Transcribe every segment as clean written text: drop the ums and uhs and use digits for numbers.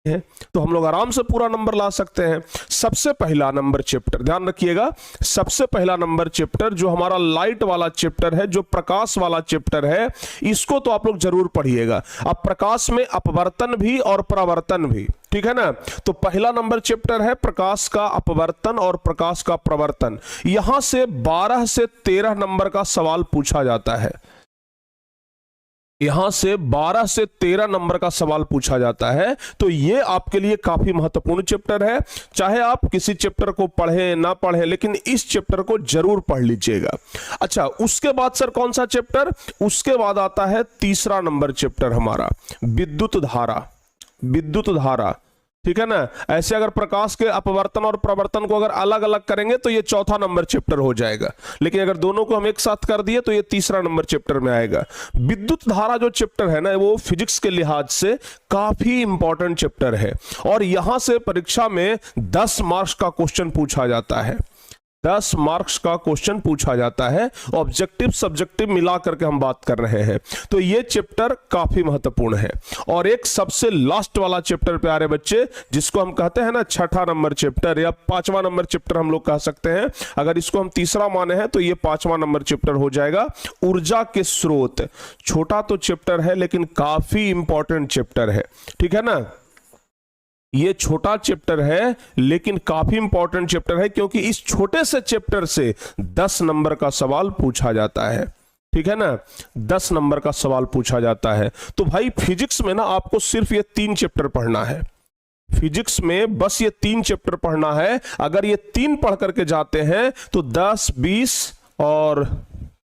है तो हम लोग आराम से पूरा नंबर ला सकते हैं। सबसे पहला नंबर चैप्टर, ध्यान रखिएगा, सबसे पहला नंबर चैप्टर जो हमारा लाइट वाला चैप्टर है, जो प्रकाश वाला चैप्टर है, इसको तो आप लोग जरूर पढ़िएगा। अब प्रकाश में अपवर्तन भी और प्रवर्तन भी, ठीक है ना। तो पहला नंबर चैप्टर है प्रकाश का अपवर्तन और प्रकाश का प्रवर्तन। यहां से 12 से 13 नंबर का सवाल पूछा जाता है। यहां से 12 से 13 नंबर का सवाल पूछा जाता है। तो ये आपके लिए काफी महत्वपूर्ण चैप्टर है। चाहे आप किसी चैप्टर को पढ़ें ना पढ़ें, लेकिन इस चैप्टर को जरूर पढ़ लीजिएगा। अच्छा, उसके बाद सर कौन सा चैप्टर? उसके बाद आता है तीसरा नंबर चैप्टर हमारा, विद्युत धारा। विद्युत धारा, ठीक है ना। ऐसे अगर प्रकाश के अपवर्तन और प्रवर्तन को अगर अलग अलग करेंगे तो ये चौथा नंबर चैप्टर हो जाएगा, लेकिन अगर दोनों को हम एक साथ कर दिए तो ये तीसरा नंबर चैप्टर में आएगा। विद्युत धारा जो चैप्टर है ना, वो फिजिक्स के लिहाज से काफी इंपॉर्टेंट चैप्टर है और यहां से परीक्षा में 10 मार्क्स का क्वेश्चन पूछा जाता है। 10 मार्क्स का क्वेश्चन पूछा जाता है। ऑब्जेक्टिव सब्जेक्टिव मिला करके हम बात कर रहे हैं। तो ये चैप्टर काफी महत्वपूर्ण है। और एक सबसे लास्ट वाला चैप्टर प्यारे बच्चे, जिसको हम कहते हैं ना छठा नंबर चैप्टर या 5वां नंबर चैप्टर हम लोग कह सकते हैं। अगर इसको हम तीसरा माने हैं तो ये 5वां नंबर चैप्टर हो जाएगा, ऊर्जा के स्रोत। छोटा तो चैप्टर है लेकिन काफी इंपॉर्टेंट चैप्टर है, ठीक है ना। ये छोटा चैप्टर है लेकिन काफी इंपॉर्टेंट चैप्टर है, क्योंकि इस छोटे से चैप्टर से 10 नंबर का सवाल पूछा जाता है, ठीक है ना। 10 नंबर का सवाल पूछा जाता है। तो भाई फिजिक्स में ना आपको सिर्फ ये 3 चैप्टर पढ़ना है। फिजिक्स में बस ये 3 चैप्टर पढ़ना है। अगर ये 3 पढ़ करके जाते हैं तो 10, 20 और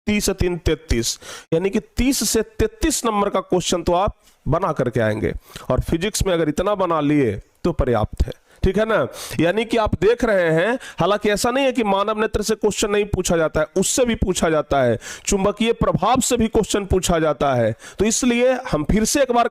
30 से 3 33, यानी कि 30 से 33 नंबर का क्वेश्चन तो आप बना करके आएंगे। और फिजिक्स में अगर इतना बना लिए तो पर्याप्त है, ठीक है ना। यानी कि आप देख रहे हैं, हालांकि ऐसा नहीं है कि मानव नेत्र से क्वेश्चन नहीं पूछा जाता है, उससे भी पूछा जाता है, चुंबकीय प्रभाव से भी क्वेश्चन पूछा जाता है। तो इसलिए हम फिर से एक बार